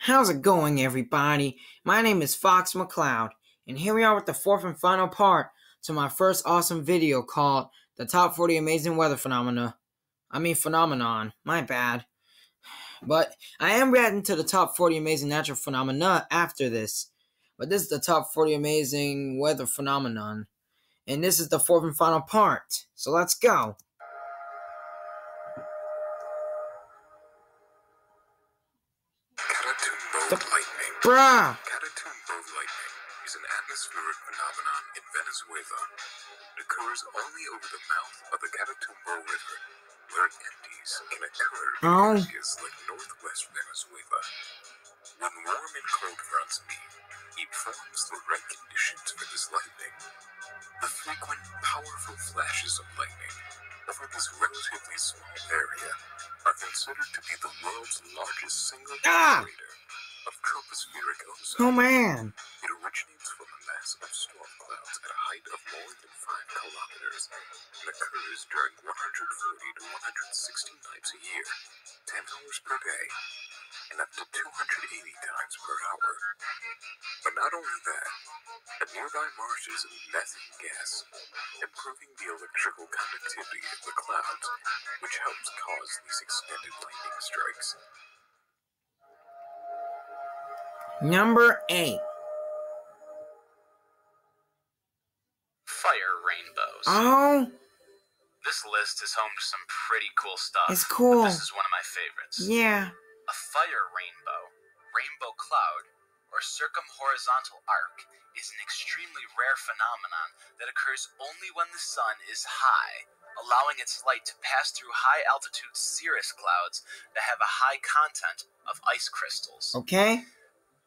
How's it going, everybody? My name is Fox McCloud, and here we are with the fourth and final part to my first awesome video called The Top 40 Amazing Weather Phenomenon, my bad. But I am reacting to the top 40 amazing natural phenomena after this. But this is the top 40 amazing weather phenomenon, and this is the fourth and final part. So let's go. Catatumbo Lightning. Bruh! Catatumbo Lightning is an atmospheric phenomenon in Venezuela. It occurs only over the mouth of the Catatumbo River, where it empties can occur in areas like northwest Venezuela. When warm and cold fronts meet, it forms the right conditions for this lightning. The frequent, powerful flashes of lightning over this relatively small area are considered to be the world's largest single crater of tropospheric ozone. Oh man! It originates from a mass of storm clouds at a height of more than 5 kilometers and occurs during 140 to 160 nights a year, 10 hours per day, and up to 280 times per hour. But not only that, a nearby marshes emit methane gas, improving the electrical conductivity of the clouds, which helps cause these extended lightning strikes. Number 8. Fire rainbows. Oh, This list is home to some pretty cool stuff. it's cool. But this is one of my favorites. Yeah. A fire rainbow cloud, or circumhorizontal arc is an extremely rare phenomenon that occurs only when the sun is high, allowing its light to pass through high-altitude cirrus clouds that have a high content of ice crystals. Okay.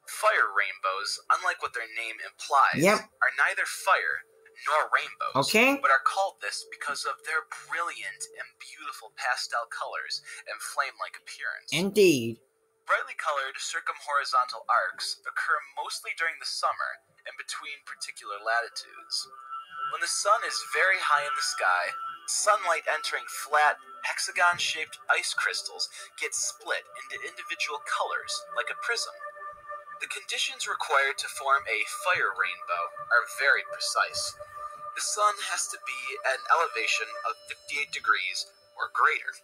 Fire rainbows, unlike what their name implies, are neither fire nor rainbows, but are called this because of their brilliant and beautiful pastel colors and flame-like appearance. Indeed. Brightly colored circumhorizontal arcs occur mostly during the summer and between particular latitudes. When the sun is very high in the sky, sunlight entering flat, hexagon-shaped ice crystals gets split into individual colors like a prism. The conditions required to form a fire rainbow are very precise. The sun has to be at an elevation of 58 degrees or greater.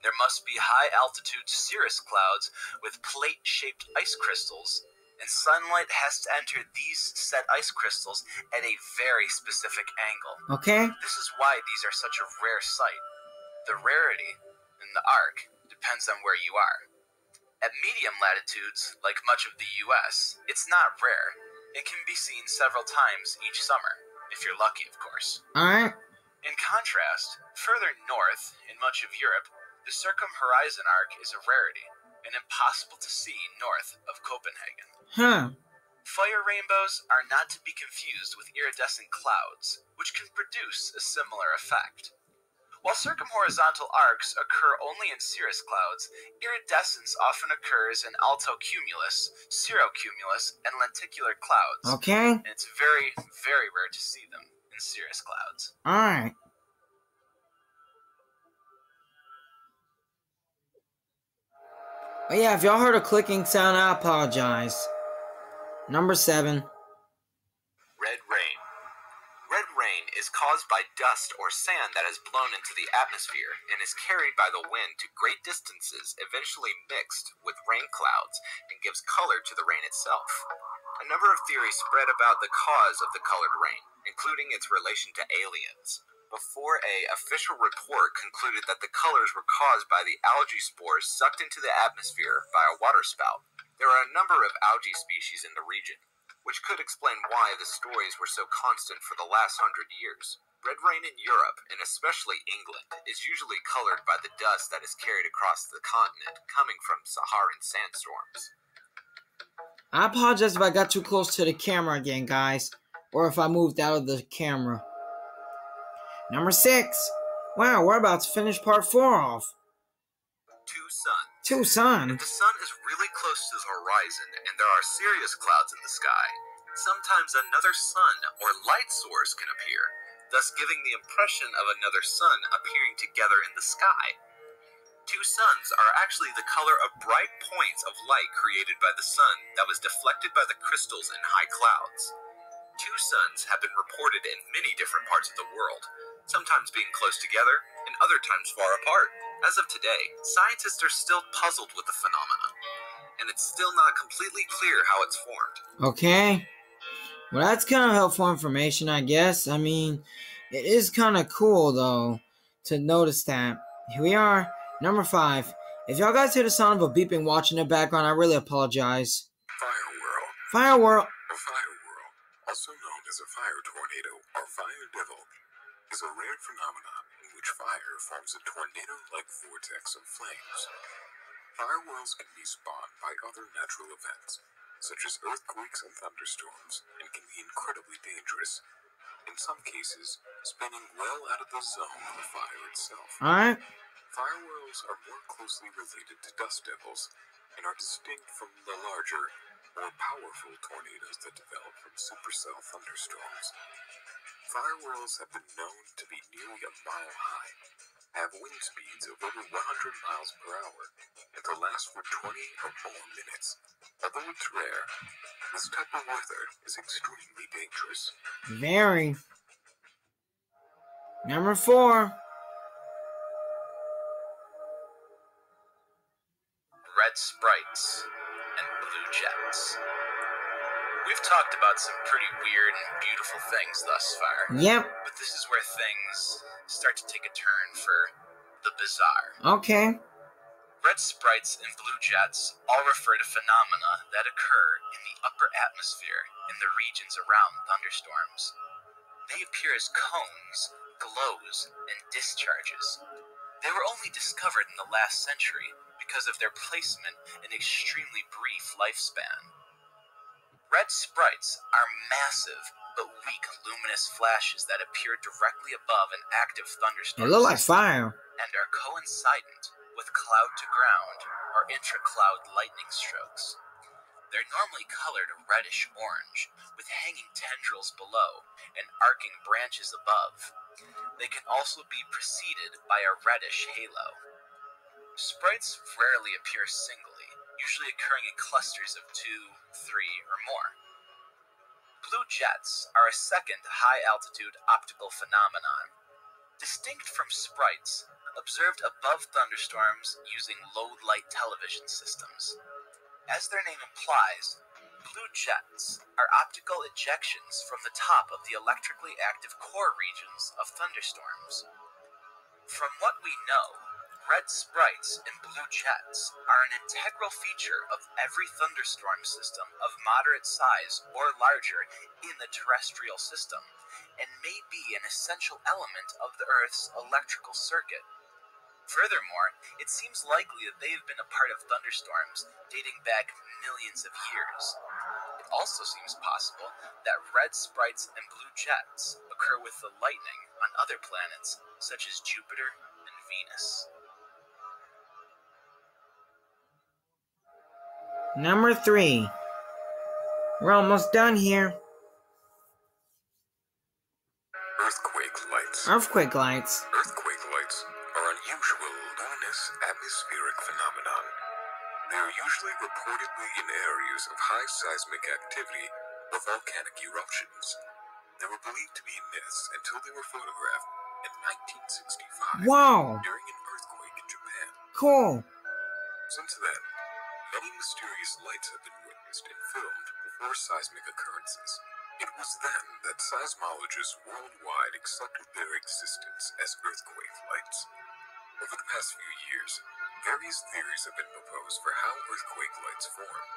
There must be high-altitude cirrus clouds with plate-shaped ice crystals, and sunlight has to enter these set ice crystals at a very specific angle. Okay. This is why these are such a rare sight. The rarity in the arc depends on where you are. At medium latitudes, like much of the US, it's not rare. It can be seen several times each summer, if you're lucky, of course. Alright. In contrast, further north, in much of Europe, the circumhorizon arc is a rarity, and impossible to see north of Copenhagen. Fire rainbows are not to be confused with iridescent clouds, which can produce a similar effect. While circumhorizontal arcs occur only in cirrus clouds, iridescence often occurs in altocumulus, cirrocumulus, and lenticular clouds. Okay. And it's very, very rare to see them in cirrus clouds. Alright. But yeah, if y'all heard a clicking sound, I apologize. Number 7. Red rain. Red rain is caused by dust or sand that has blown into the atmosphere and is carried by the wind to great distances, eventually mixed with rain clouds, and gives color to the rain itself. A number of theories spread about the cause of the colored rain, including its relation to aliens, before an official report concluded that the colors were caused by the algae spores sucked into the atmosphere by a waterspout. There are a number of algae species in the region, which could explain why the stories were so constant for the last 100 years. Red rain in Europe, and especially England, is usually colored by the dust that is carried across the continent coming from Saharan sandstorms. I apologize if I got too close to the camera again, guys, or if I moved out of the camera. Number 6. Wow, we're about to finish part 4 off. Two sun. The sun is really close to the horizon, and there are serious clouds in the sky. Sometimes another sun or light source can appear, thus giving the impression of another sun appearing together in the sky. Two suns are actually the color of bright points of light created by the sun that was deflected by the crystals in high clouds. Two suns have been reported in many different parts of the world, sometimes being close together and other times far apart. As of today, scientists are still puzzled with the phenomenon, and it's still not completely clear how it's formed. Okay. Well, that's kind of helpful information, I guess. I mean, it is kind of cool, though, to notice that. Here we are, number 5. If y'all guys hear the sound of a beeping watch in the background, I really apologize. Fire whirl. Fire whirl. A fire whirl, also known as a fire tornado or fire devil, is a rare phenomenon in which fire forms a tornado-like vortex of flames. Fire whirls can be spawned by other natural events, such as earthquakes and thunderstorms, and can be incredibly dangerous, in some cases spinning well out of the zone of the fire itself. Alright. Fire whirls are more closely related to dust devils and are distinct from the larger, more powerful tornadoes that develop from supercell thunderstorms. Fire whirls have been known to be nearly a mile high, have wind speeds of over 100 miles per hour, and to last for 20 or more minutes. Although it's rare, this type of weather is extremely dangerous. Very. Number 4. Red Sprites and blue jets. We've talked about some pretty weird and beautiful things thus far. Yep. But this is where things start to take a turn for the bizarre. Okay. Red Sprites and blue jets all refer to phenomena that occur in the upper atmosphere in the regions around thunderstorms. They appear as cones, glows, and discharges. They were only discovered in the last century because of their placement and extremely brief lifespan. Red Sprites are massive but weak luminous flashes that appear directly above an active thunderstorm They look like system fire. and are coincident with cloud-to-ground or intra-cloud lightning strokes. They're normally colored reddish-orange, with hanging tendrils below and arcing branches above. They can also be preceded by a reddish halo. Sprites rarely appear singly, usually occurring in clusters of 2, 3, or more. Blue jets are a second high-altitude optical phenomenon. Distinct from sprites, observed above thunderstorms using low-light television systems. As their name implies, blue jets are optical ejections from the top of the electrically active core regions of thunderstorms. From what we know, red sprites and blue jets are an integral feature of every thunderstorm system of moderate size or larger in the terrestrial system, and may be an essential element of the Earth's electrical circuit. Furthermore, it seems likely that they have been a part of thunderstorms dating back millions of years. It also seems possible that red sprites and blue jets occur with the lightning on other planets, such as Jupiter and Venus. Number 3. We're almost done here. Earthquake lights. Earthquake lights. Earthquake lights are unusual luminous atmospheric phenomenon. They are usually reportedly in areas of high seismic activity or volcanic eruptions. They were believed to be myths until they were photographed in 1965 Wow. during an earthquake in Japan. Cool. Since then, many mysterious lights have been witnessed and filmed before seismic occurrences. It was then that seismologists worldwide accepted their existence as earthquake lights. Over the past few years, various theories have been proposed for how earthquake lights form,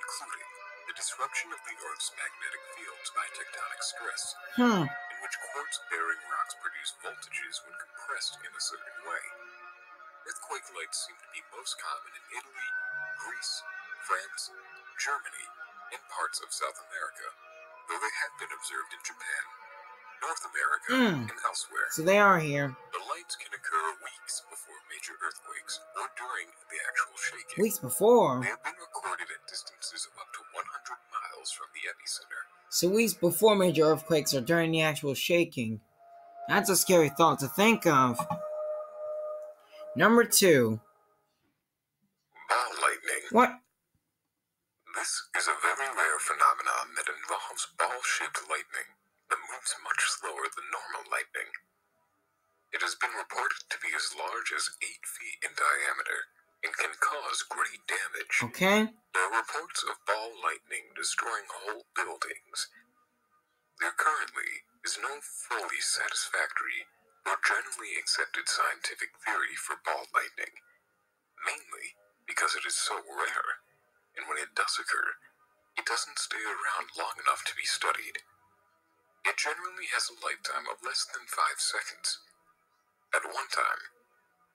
including the disruption of the Earth's magnetic fields by tectonic stress, in which quartz-bearing rocks produce voltages when compressed in a certain way. Earthquake lights seem to be most common in Italy, Greece, France, Germany, and parts of South America, though they have been observed in Japan, North America, and elsewhere. So they are here. The lights can occur weeks before major earthquakes or during the actual shaking. Weeks before. They have been recorded at distances of up to 100 miles from the epicenter. So weeks before major earthquakes or during the actual shaking. That's a scary thought to think of. Number 2. Ball lightning. What? This is a very rare phenomenon that involves ball-shaped lightning that moves much slower than normal lightning. It has been reported to be as large as 8 feet in diameter and can cause great damage. Okay. There are reports of ball lightning destroying whole buildings. There currently is no fully satisfactory or generally accepted scientific theory for ball lightning, mainly because it is so rare, and when it does occur, it doesn't stay around long enough to be studied. It generally has a lifetime of less than 5 seconds. At one time,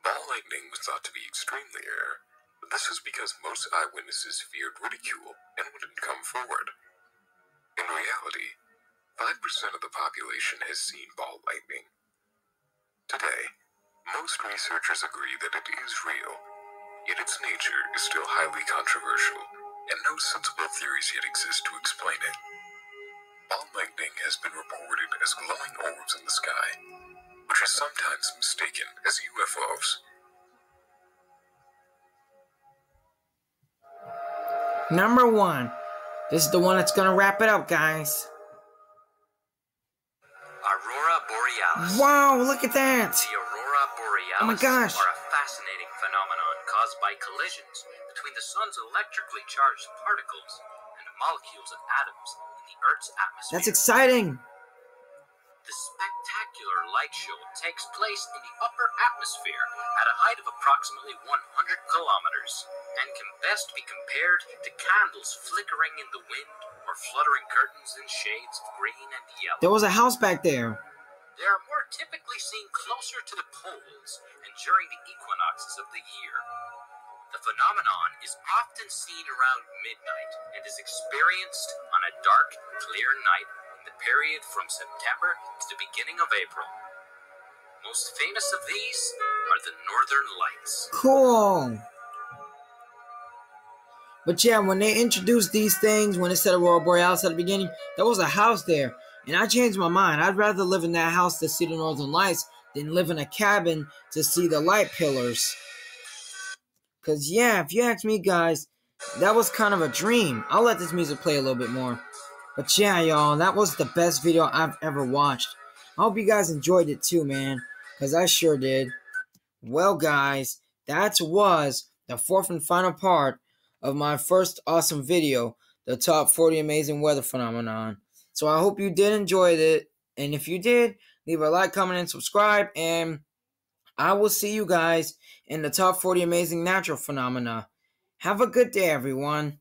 ball lightning was thought to be extremely rare, but this was because most eyewitnesses feared ridicule and wouldn't come forward. In reality, 5% of the population has seen ball lightning. Today, most researchers agree that it is real, yet its nature is still highly controversial, and no sensible theories yet exist to explain it. Ball lightning has been reported as glowing orbs in the sky, which is sometimes mistaken as UFOs. Number 1. This is the one that's gonna wrap it up, guys. Aurora Borealis. Wow, look at that! The Aurora Borealis Oh my gosh. are a fascinating phenomenon caused by collisions between the sun's electrically charged particles and molecules of atoms in the Earth's atmosphere. That's exciting! The spectacular light show takes place in the upper atmosphere at a height of approximately 100 kilometers and can best be compared to candles flickering in the wind or fluttering curtains in shades of green and yellow. There was a house back there. They are more typically seen closer to the poles and during the equinoxes of the year. The phenomenon is often seen around midnight and is experienced on a dark, clear night in the period from September to the beginning of April. Most famous of these are the Northern Lights. Cool! But yeah, when they introduced these things, when it said Aurora Borealis at the beginning, there was a house there. And I changed my mind. I'd rather live in that house to see the Northern Lights than live in a cabin to see the light pillars. Because yeah, if you ask me, guys, that was kind of a dream. I'll let this music play a little bit more. But yeah, y'all, that was the best video I've ever watched. I hope you guys enjoyed it too, man. Because I sure did. Well, guys, that was the 4th and final part of my first awesome video, the top 40 amazing weather phenomenon. So I hope you did enjoy it. And if you did, leave a like, comment, and subscribe. And I will see you guys in the top 40 amazing natural phenomena. Have a good day, everyone.